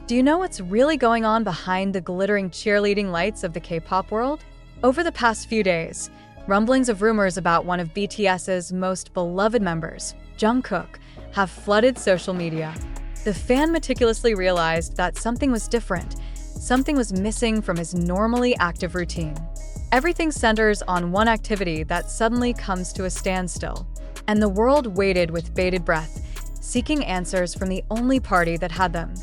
Do you know what's really going on behind the glittering cheerleading lights of the K-pop world? Over the past few days, rumblings of rumors about one of BTS's most beloved members, Jungkook, have flooded social media. The fan meticulously realized that something was different, something was missing from his normally active routine. Everything centers on one activity that suddenly comes to a standstill, and the world waited with bated breath, seeking answers from the only party that had them.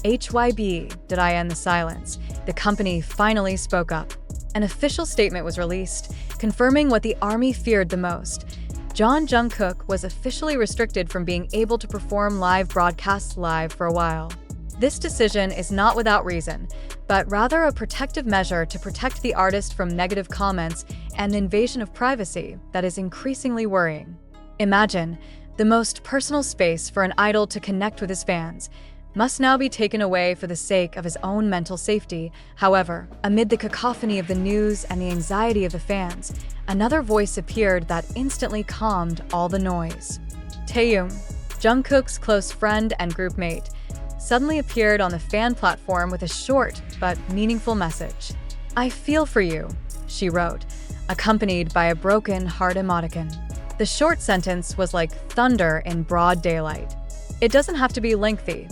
HYBE, did I end the silence? The company finally spoke up. An official statement was released, confirming what the army feared the most. Jungkook was officially restricted from being able to perform live broadcasts live for a while. This decision is not without reason, but rather a protective measure to protect the artist from negative comments and the invasion of privacy that is increasingly worrying. Imagine, the most personal space for an idol to connect with his fans must now be taken away for the sake of his own mental safety. However, amid the cacophony of the news and the anxiety of the fans, another voice appeared that instantly calmed all the noise. Taehyung, Jungkook's close friend and group mate, suddenly appeared on the fan platform with a short but meaningful message. "I feel for you," she wrote, accompanied by a broken heart emoticon. The short sentence was like thunder in broad daylight. It doesn't have to be lengthy.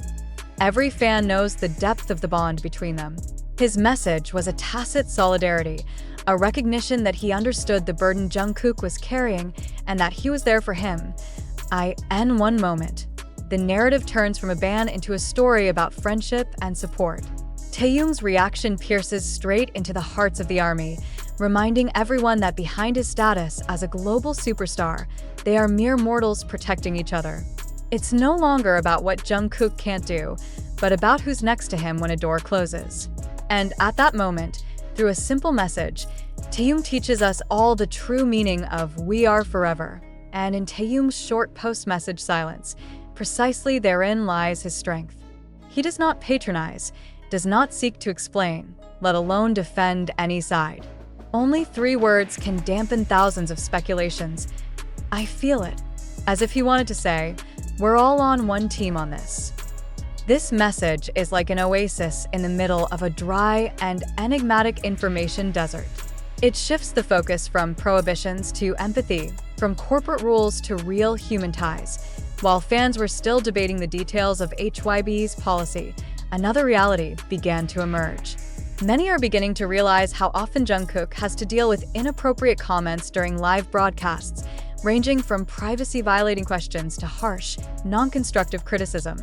Every fan knows the depth of the bond between them. His message was a tacit solidarity, a recognition that he understood the burden Jungkook was carrying and that he was there for him. In one moment, the narrative turns from a band into a story about friendship and support. Taehyung's reaction pierces straight into the hearts of the army, reminding everyone that behind his status as a global superstar, they are mere mortals protecting each other. It's no longer about what Jungkook can't do, but about who's next to him when a door closes. And at that moment, through a simple message, Taehyung teaches us all the true meaning of "we are forever." And in Taehyung's short post-message silence, precisely therein lies his strength. He does not patronize, does not seek to explain, let alone defend any side. Only 3 words can dampen thousands of speculations. "I feel it," as if he wanted to say, "We're all on one team on this." This message is like an oasis in the middle of a dry and enigmatic information desert. It shifts the focus from prohibitions to empathy, from corporate rules to real human ties. While fans were still debating the details of HYBE's policy, another reality began to emerge. Many are beginning to realize how often Jungkook has to deal with inappropriate comments during live broadcasts, ranging from privacy-violating questions to harsh, non-constructive criticism.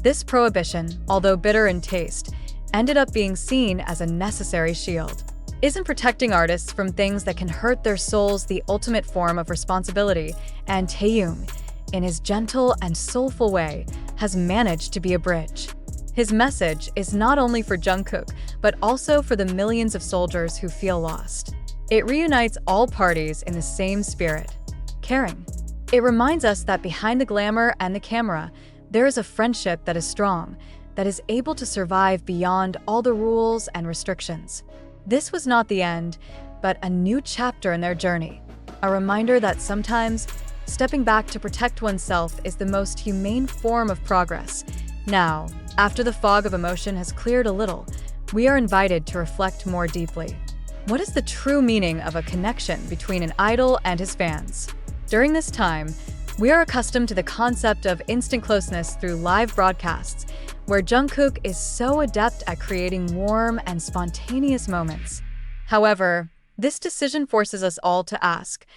This prohibition, although bitter in taste, ended up being seen as a necessary shield. Isn't protecting artists from things that can hurt their souls the ultimate form of responsibility? And Taehyung, in his gentle and soulful way, has managed to be a bridge. His message is not only for Jungkook, but also for the millions of soldiers who feel lost. It reunites all parties in the same spirit: caring. It reminds us that behind the glamour and the camera, there is a friendship that is strong, that is able to survive beyond all the rules and restrictions. This was not the end, but a new chapter in their journey. A reminder that sometimes stepping back to protect oneself is the most humane form of progress. Now, after the fog of emotion has cleared a little, we are invited to reflect more deeply. What is the true meaning of a connection between an idol and his fans? During this time, we are accustomed to the concept of instant closeness through live broadcasts, where Jungkook is so adept at creating warm and spontaneous moments. However, this decision forces us all to ask,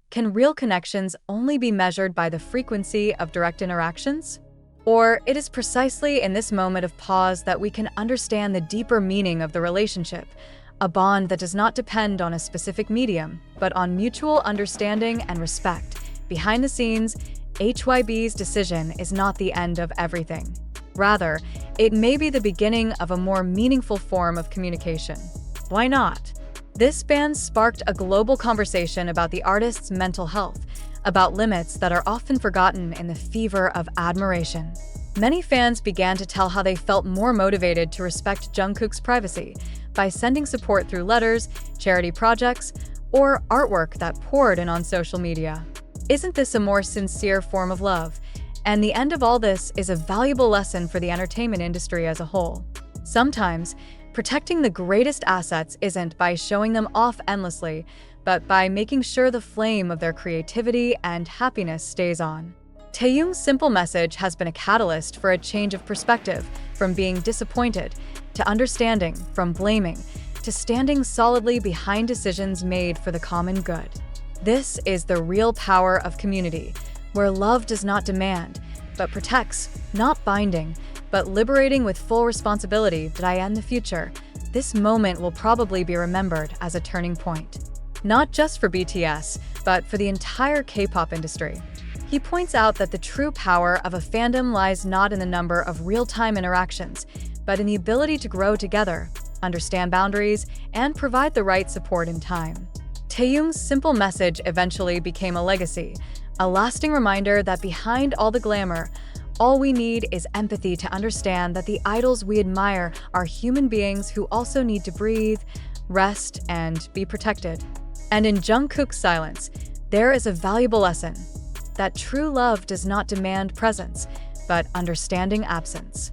can real connections only be measured by the frequency of direct interactions? Or it is precisely in this moment of pause that we can understand the deeper meaning of the relationship, a bond that does not depend on a specific medium, but on mutual understanding and respect. Behind the scenes, HYBE's decision is not the end of everything. Rather, it may be the beginning of a more meaningful form of communication. Why not? This band sparked a global conversation about the artist's mental health, about limits that are often forgotten in the fever of admiration. Many fans began to tell how they felt more motivated to respect Jungkook's privacy by sending support through letters, charity projects, or artwork that poured in on social media. Isn't this a more sincere form of love? And the end of all this is a valuable lesson for the entertainment industry as a whole. Sometimes, protecting the greatest assets isn't by showing them off endlessly, but by making sure the flame of their creativity and happiness stays on. Taehyung's simple message has been a catalyst for a change of perspective, from being disappointed to understanding, from blaming to standing solidly behind decisions made for the common good. This is the real power of community, where love does not demand, but protects, not binding, but liberating with full responsibility. In the future, this moment will probably be remembered as a turning point. Not just for BTS, but for the entire K-pop industry. He points out that the true power of a fandom lies not in the number of real-time interactions, but in the ability to grow together, understand boundaries, and provide the right support in time. Taehyung's simple message eventually became a legacy, a lasting reminder that behind all the glamour, all we need is empathy to understand that the idols we admire are human beings who also need to breathe, rest, and be protected. And in Jungkook's silence, there is a valuable lesson that true love does not demand presence, but understanding absence.